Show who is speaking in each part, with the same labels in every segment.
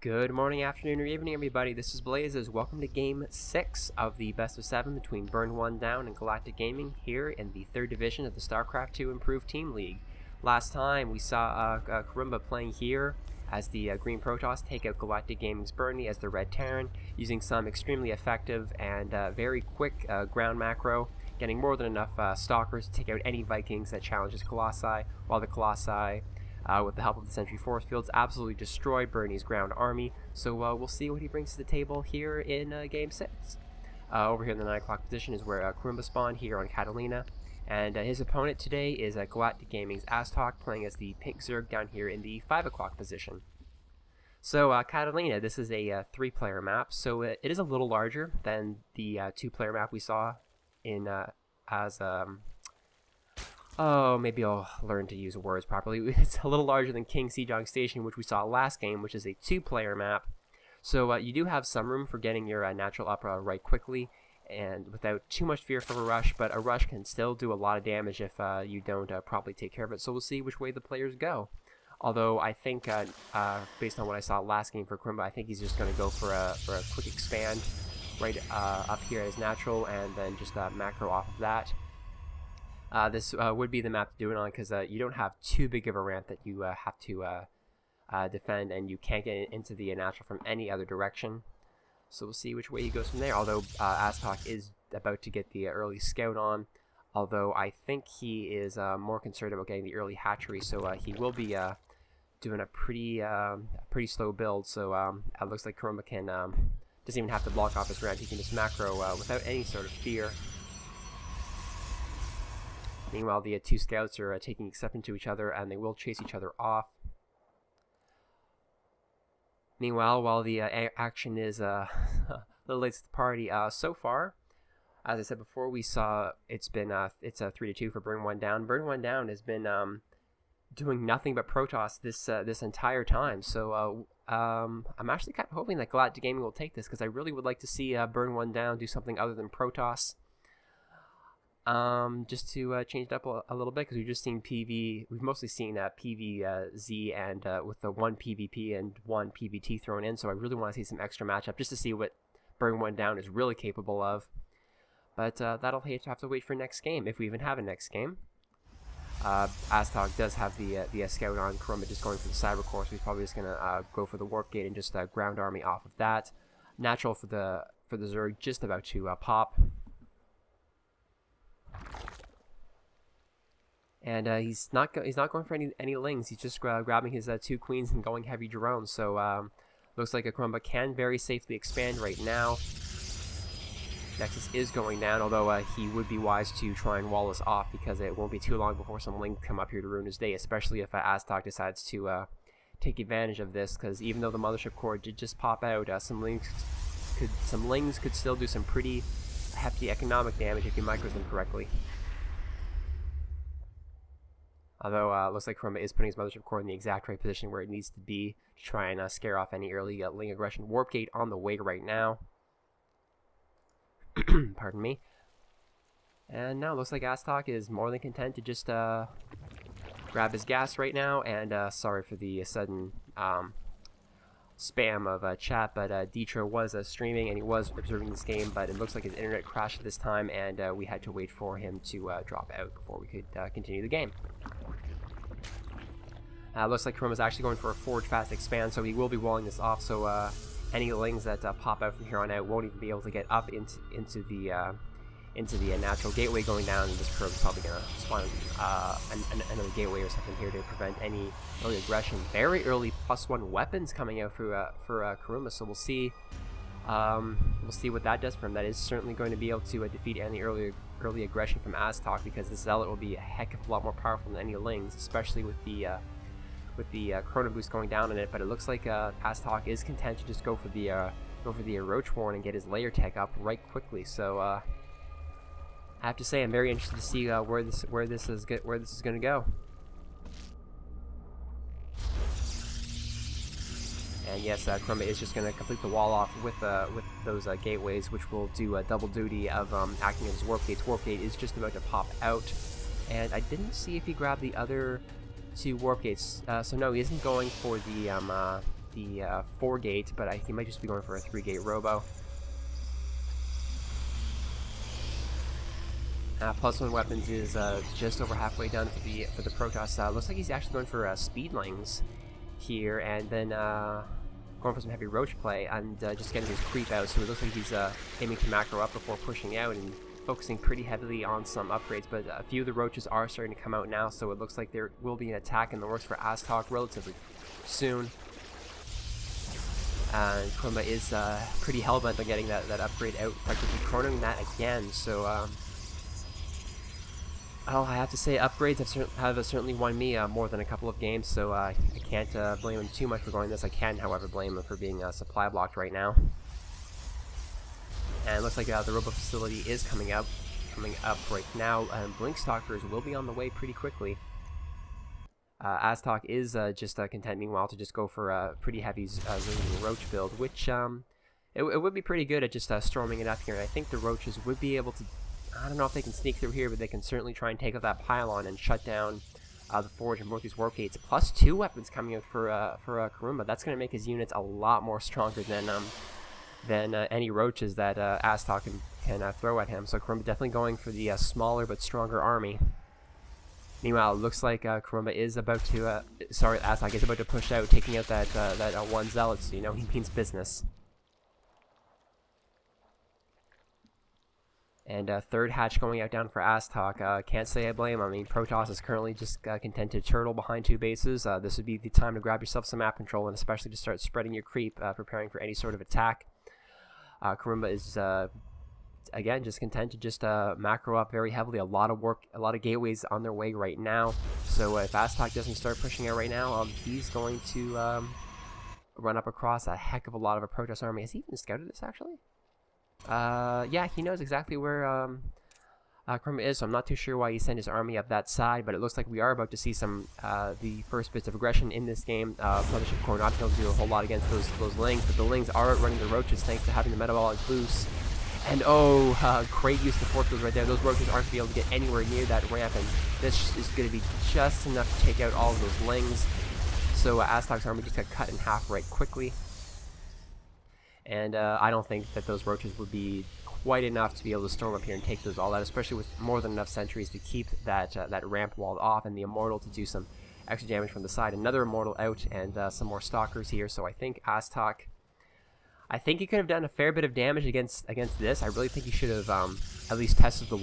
Speaker 1: Good morning, afternoon, or evening, everybody. This is Blazes. Welcome to Game 6 of the Best of 7 between BurnOneDown and Galactic Gaming here in the 3rd Division of the StarCraft 2 Improved Team League. Last time we saw Karumba playing here as the Green Protoss take out Galactic Gaming's Bernie as the Red Terran, using some extremely effective and very quick ground macro, getting more than enough Stalkers to take out any Vikings that challenges Colossi, while the Colossi with the help of the Sentry Force Fields, absolutely destroy Bernie's ground army. So we'll see what he brings to the table here in Game 6. Over here in the 9 o'clock position is where Karumba spawned here on Catalina. And his opponent today is Galactic Gaming's Aztok, playing as the Pink Zerg down here in the 5 o'clock position. So Catalina, this is a 3-player map, so it is a little larger than the 2-player map we saw in oh, maybe I'll learn to use words properly. It's a little larger than King Sejong Station, which we saw last game, which is a 2-player map. So you do have some room for getting your natural up right quickly and without too much fear for a rush, but a rush can still do a lot of damage if you don't properly take care of it. So we'll see which way the players go. Although I think, based on what I saw last game for Karumba, I think he's just going to go for a quick expand right up here as natural, and then just macro off of that. This would be the map to do it on, because you don't have too big of a ramp that you have to defend, and you can't get into the natural from any other direction. So we'll see which way he goes from there, although Aztok is about to get the early scout on, although I think he is more concerned about getting the early hatchery, so he will be doing a pretty slow build. So it looks like Karumba can doesn't even have to block off his ramp. He can just macro without any sort of fear. Meanwhile, the 2 scouts are taking exception to each other, and they will chase each other off. Meanwhile, while the action is a little late to the party, so far, as I said before, we saw it's a 3-2 for BurnOneDown. BurnOneDown has been doing nothing but Protoss this entire time. So I'm actually kind of hoping that Galactic Gaming will take this, because I really would like to see BurnOneDown do something other than Protoss. Just to change it up a little bit, because we've just seen we've mostly seen PvZ and with the 1 PvP and 1 PvT thrown in, so I really want to see some extra matchup just to see what BurnOneDown is really capable of. But that'll have to wait for next game, if we even have a next game. Aztok does have the scout on. Karumba just going for the cyber core, so he's probably just gonna go for the warp gate and just ground army off of that. Natural for the Zerg, just about to pop. And he's not going for any lings. He's just grabbing his 2 queens and going heavy drones. So looks like a Karumba can very safely expand right now. Nexus is going down, although he would be wise to try and wall us off, because it won't be too long before some lings come up here to ruin his day, especially if Aztok decides to take advantage of this, because even though the mothership core did just pop out, some lings could still do some pretty hefty economic damage if you micro them correctly. Although looks like Karumba is putting his mothership core in the exact right position where it needs to be to try and scare off any early ling aggression. Warp gate on the way right now. Pardon me. And now it looks like Aztok is more than content to just grab his gas right now. And sorry for the sudden spam of chat, but Ditro was streaming and he was observing this game, but it looks like his internet crashed at this time, and we had to wait for him to drop out before we could continue the game. Looks like Karumba's actually going for a forward fast expand, so he will be walling this off, so any lings that pop out from here on out won't even be able to get up into the natural gateway going down, and this Karumba's probably going to spawn another gateway or something here to prevent any early aggression. Very early +1 weapons coming out for Karumba, so we'll see what that does for him. That is certainly going to be able to defeat any early aggression from Aztok, because the Zealot will be a heck of a lot more powerful than any lings, especially with the Chrono Boost going down in it. But it looks like Aztok is content to just go for the Roach Warren and get his layer tech up right quickly. So I have to say, I'm very interested to see where this is going to go. And yes, Karumba is just going to complete the wall off with those gateways, which will do double duty of acting as warp gates. Warp gate is just about to pop out, and I didn't see if he grabbed the other 2 warp gates. So no, he isn't going for the the 4-gate, but he might just be going for a 3-gate robo. +1 weapons is just over halfway done for the Protoss. Looks like he's actually going for speedlings here, and then going for some heavy roach play and just getting his creep out. So it looks like he's aiming to macro up before pushing out and focusing pretty heavily on some upgrades. But a few of the roaches are starting to come out now, so it looks like there will be an attack in the works for Aztok relatively soon. And Kurumba is pretty hellbent on getting that upgrade out, practically cornering that again. So oh, I have to say, upgrades have certainly won me more than a couple of games, so I can't blame him too much for going this. I can, however, blame him for being supply blocked right now. And it looks like the robo facility is coming up right now, and Blink Stalkers will be on the way pretty quickly. Aztok is just content, meanwhile, to just go for a pretty heavy Zillion Roach build, which it would be pretty good at just storming it up here, and I think the Roaches would be able to, I don't know if they can sneak through here, but they can certainly try and take out that pylon and shut down the forge and both these warp gates. +2 weapons coming out for Kurumba. That's going to make his units a lot more stronger than any roaches that Aztok can throw at him. So Kurumba definitely going for the smaller but stronger army. Meanwhile, it looks like Kurumba is about to, Aztok is about to push out, taking out that one zealot. So you know he means business. And third hatch going out down for Aztok. Can't say I blame him. I mean, Protoss is currently just content to turtle behind 2 bases. This would be the time to grab yourself some map control, and especially to start spreading your creep, preparing for any sort of attack. Kurumba is, again, just content to just macro up very heavily. A lot of gateways on their way right now. So if Aztok doesn't start pushing out right now, he's going to run up across a heck of a lot of a Protoss army. Has he even scouted this, actually? Yeah, he knows exactly where Kurumba is, so I'm not too sure why he sent his army up that side, but it looks like we are about to see some the first bits of aggression in this game. Mothership Core not able to do a whole lot against those Lings, but the Lings are outrunning the Roaches thanks to having the metabolic boost. And great use of the force field right there. Those Roaches aren't going to be able to get anywhere near that ramp, and this is going to be just enough to take out all of those Lings. So Aztoc's army just got cut in half right quickly. And I don't think that those Roaches would be quite enough to be able to storm up here and take those all out, especially with more than enough sentries to keep that ramp walled off, and the Immortal to do some extra damage from the side. Another Immortal out, and some more Stalkers here. So I think Aztok, I think he could have done a fair bit of damage against this. I really think he should have at least tested the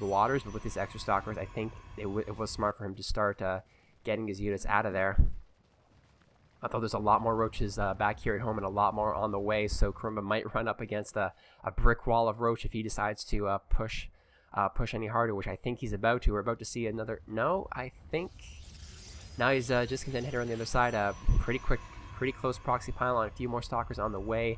Speaker 1: waters. But with these extra Stalkers, I think it was smart for him to start getting his units out of there. I thought there's a lot more Roaches back here at home and a lot more on the way, so Kurumba might run up against a brick wall of Roach if he decides to push any harder, which I think he's about to. We're about to see another... No, I think... Now he's just content to hit her on the other side. Pretty close proxy pylon, a few more Stalkers on the way.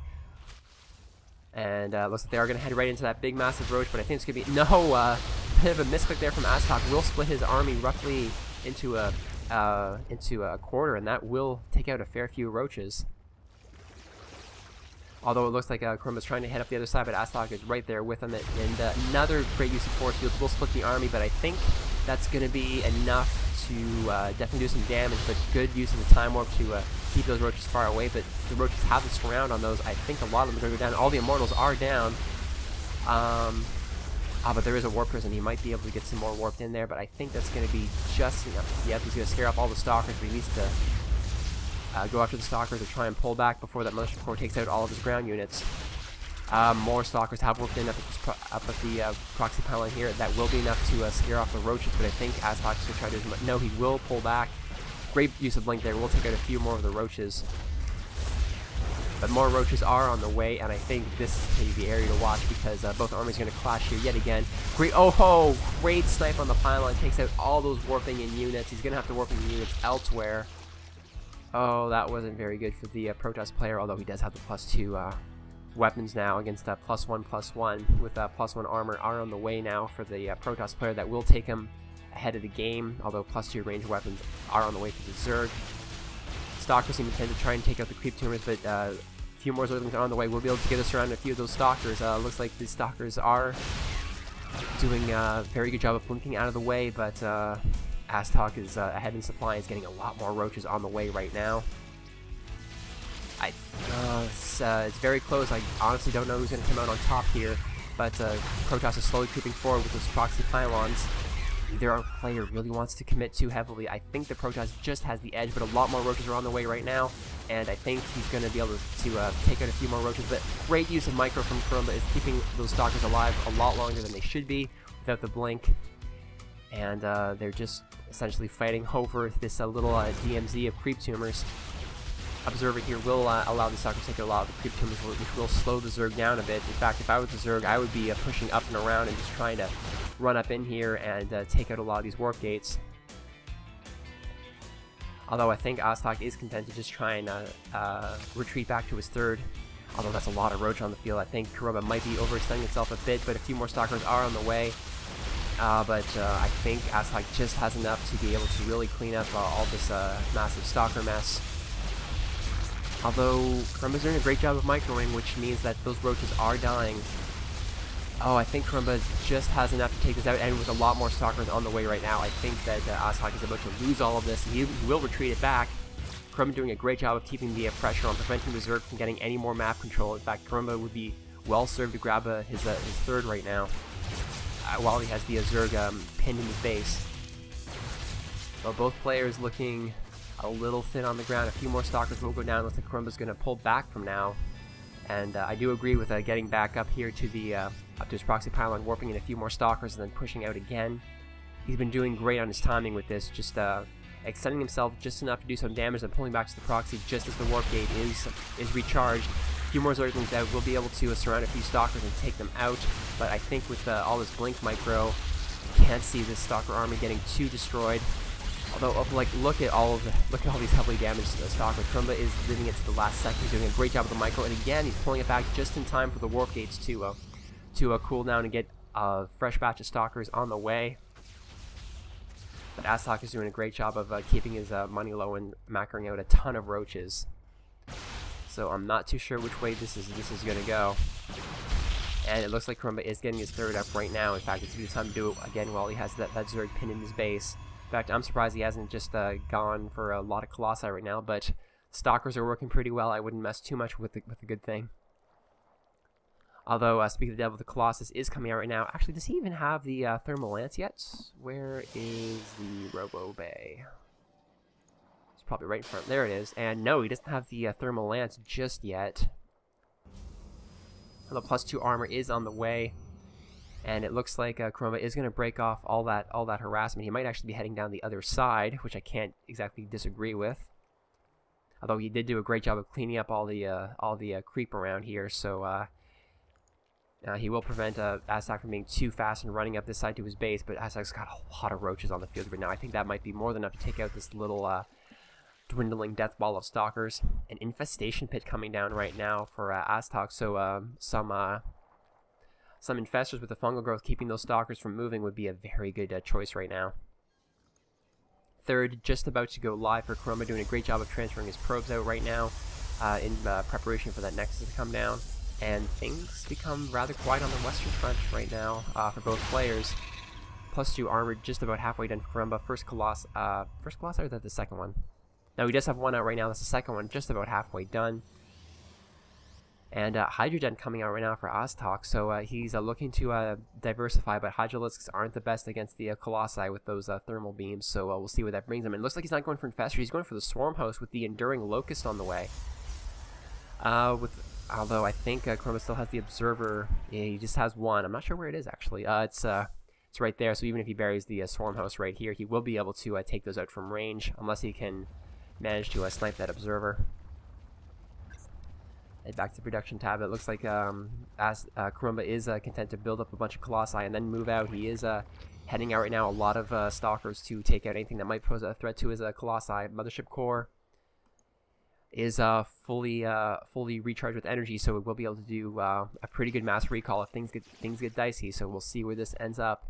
Speaker 1: And looks like they are going to head right into that big massive Roach, but I think it's going to be... No! Bit of a misclick there from Aztok. Will split his army roughly into a quarter, and that will take out a fair few Roaches. Although it looks like Kurumba's trying to head up the other side, but Aztok is right there with him. And another great use of force fields will split the army, but I think that's going to be enough to definitely do some damage, but good use of the time warp to keep those Roaches far away. But the Roaches have the surround on those. I think a lot of them are going to go down. All the Immortals are down. But there is a warp prison. He might be able to get some more warped in there, but I think that's going to be just enough. Yep, he's going to scare off all the Stalkers, but he needs to go after the Stalkers or try and pull back before that Mothership Core takes out all of his ground units. More Stalkers have warped in up at the proxy pylon here. That will be enough to scare off the Roaches, but I think Aztok should try to do as much. No, he will pull back. Great use of Blink there. We'll take out a few more of the Roaches. But more Roaches are on the way, and I think this is the area to watch because both armies are going to clash here yet again. Great, great snipe on the pylon. Takes out all those warping in units. He's going to have to warp in units elsewhere. Oh, that wasn't very good for the Protoss player, although he does have the +2 weapons now against +1/+1 with +1 armor are on the way now for the Protoss player. That will take him ahead of the game, although +2 range weapons are on the way for the Zerg. Stalkers seem to try and take out the creep tumors, but a few more Zerglings are on the way. We'll be able to get us around a few of those Stalkers. Looks like the Stalkers are doing a very good job of blinking out of the way, but Aztok is ahead in supply. He's getting a lot more Roaches on the way right now. It's very close. I honestly don't know who's going to come out on top here, but Protoss is slowly creeping forward with those proxy pylons. Either our player really wants to commit too heavily. I think the Protoss just has the edge, but a lot more roaches are on the way right now, and I think he's going to be able to take out a few more roaches. But great use of micro from Kurumba is keeping those stalkers alive a lot longer than they should be without the blink, and they're just essentially fighting over this little DMZ of creep tumors. Observer here will allow the stalkers to take a lot of the creep tumors, which will slow the Zerg down a bit. In fact, if I was the Zerg, I would be pushing up and around and just trying to run up in here and take out a lot of these warp gates. Although I think Aztok is content to just try and retreat back to his third. Although that's a lot of roach on the field, I think Kurumba might be overextending itself a bit, but a few more stalkers are on the way. I think Aztok just has enough to be able to really clean up all this massive stalker mess. Although Kurumba's doing a great job of microing, which means that those roaches are dying. Oh, I think Kurumba just has enough to take this out, and with a lot more stalkers on the way right now, I think that Aztok is about to lose all of this. He will retreat it back. Kurumba doing a great job of keeping the pressure on, preventing the Zerg from getting any more map control. In fact, Kurumba would be well served to grab his third right now, while he has the Zerg pinned in his base. Well, both players looking a little thin on the ground. A few more stalkers will go down. Looks like Kurumba's going to pull back from now. And I do agree with getting back up here to the up to his proxy pylon, warping in a few more stalkers, and then pushing out again. He's been doing great on his timing with this, just extending himself just enough to do some damage and pulling back to the proxy just as the warp gate is recharged. A few more Zerglings out will be able to surround a few stalkers and take them out. But I think with all this blink micro, can't see this stalker army getting too destroyed. Although, like, look at all these heavily damaged stalkers. Kurumba is leaving it to the last second. He's doing a great job with the micro, and again, he's pulling it back just in time for the warp gates to cool down and get a fresh batch of stalkers on the way. But Aztok is doing a great job of keeping his money low and macroing out a ton of roaches. So I'm not too sure which way this is going to go. And it looks like Kurumba is getting his third up right now. In fact, it's a good time to do it again while he has that Zerg pinned in his base. In fact, I'm surprised he hasn't just gone for a lot of Colossi right now, but stalkers are working pretty well. I wouldn't mess too much with the good thing. Although, speaking of the devil, the Colossus is coming out right now. Actually, does he even have the Thermal Lance yet? Where is the Robo Bay? It's probably right in front. There it is. And no, he doesn't have the Thermal Lance just yet. The +2 armor is on the way. And it looks like Kurumba is going to break off all that harassment. He might actually be heading down the other side, which I can't exactly disagree with. Although he did do a great job of cleaning up all the creep around here, so he will prevent Aztok from being too fast and running up this side to his base. But Aztok's got a lot of roaches on the field right now. I think that might be more than enough to take out this little dwindling death ball of stalkers. An infestation pit coming down right now for Aztok, so some infestors with the fungal growth keeping those stalkers from moving would be a very good choice right now. Third, just about to go live for Kurumba, doing a great job of transferring his probes out right now in preparation for that Nexus to come down. And things become rather quiet on the western front right now for both players. +2 armor just about halfway done for Kurumba. First Colossus, or is that the second one? No, he does have one out right now. That's the second one, just about halfway done. And Hydrogen coming out right now for Aztok, so he's looking to diversify, but Hydralisks aren't the best against the Colossi with those thermal beams, so we'll see where that brings him. And it looks like he's not going for Infestor, he's going for the Swarm Host with the Enduring Locust on the way. Although I think Kurumba still has the Observer. Yeah, he just has one. I'm not sure where it is, actually. It's right there, so even if he buries the Swarm Host right here, he will be able to take those out from range, unless he can manage to snipe that Observer. And back to the production tab, it looks like Kurumba is content to build up a bunch of Colossi and then move out. He is heading out right now a lot of Stalkers to take out anything that might pose a threat to his Colossi. Mothership Core is fully recharged with energy, so it will be able to do a pretty good mass recall if things get dicey. So we'll see where this ends up.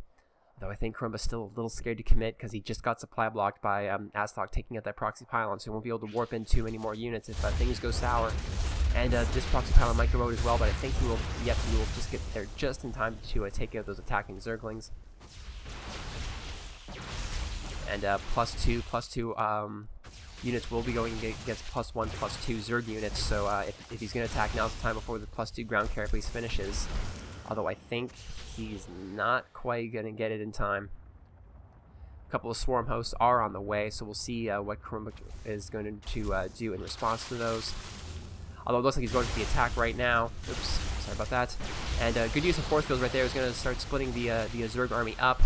Speaker 1: Though I think Kurumba's still a little scared to commit because he just got supply blocked by Aztok taking out that proxy pylon, so he won't be able to warp in too many more units if things go sour. And this proxy pylon might go out as well, but I think he will just get there just in time to take out those attacking Zerglings. And +2 units will be going against +1, +2 Zerg units, so if he's going to attack, now's the time before the +2 ground carapace finishes. Although I think he's not quite going to get it in time. A couple of swarm hosts are on the way, so we'll see what Karumba is going to do in response to those. Although it looks like he's going for the attack right now. Oops, sorry about that. And good use of force fields right there is going to start splitting the Zerg army up.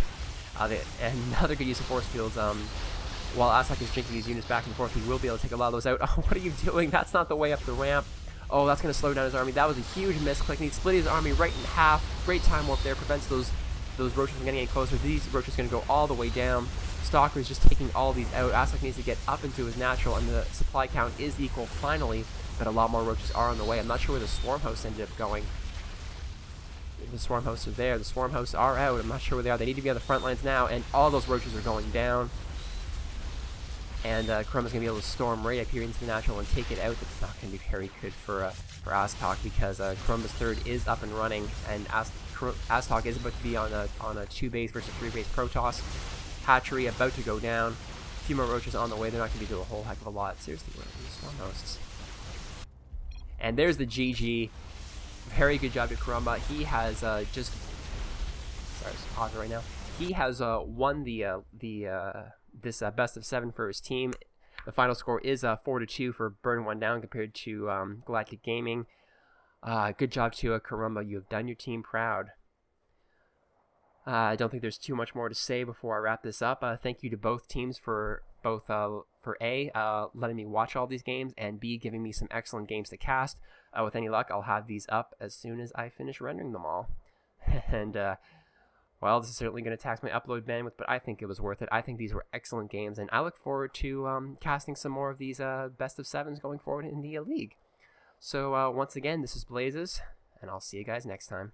Speaker 1: And another good use of force fields. While Aztec is jinking these units back and forth, he will be able to take a lot of those out. Oh, what are you doing? That's not the way up the ramp. Oh, that's going to slow down his army. That was a huge misclick. And he split his army right in half. Great time warp there. Prevents those roaches from getting any closer. These roaches are going to go all the way down. Stalker is just taking all these out. Aztec needs to get up into his natural, and the supply count is equal finally, but a lot more roaches are on the way. I'm not sure where the swarm hosts ended up going. The swarm hosts are there. The swarm hosts are out. I'm not sure where they are. They need to be on the front lines now, and all those roaches are going down. And Karumba's going to be able to storm right up here into the natural and take it out. That's not going to be very good for Aztok, because Karumba's third is up and running, and Aztok is about to be on a 2-base versus 3-base Protoss. Hatchery about to go down. A few more roaches on the way. They're not going to do a whole heck of a lot. Seriously, where are these swarm hosts? And there's the GG. Very good job to Karumba. He has sorry, pause right now. He has won this best of 7 for his team. The final score is 4-2 for BurnOneDown compared to Galactic Gaming. Good job to Karumba. You have done your team proud. I don't think there's too much more to say before I wrap this up. Thank you to both teams for A, letting me watch all these games, and B, giving me some excellent games to cast. With any luck, I'll have these up as soon as I finish rendering them all. And, well, this is certainly going to tax my upload bandwidth, but I think it was worth it. I think these were excellent games, and I look forward to casting some more of these best of 7s going forward in the league. So, once again, this is Blazes, and I'll see you guys next time.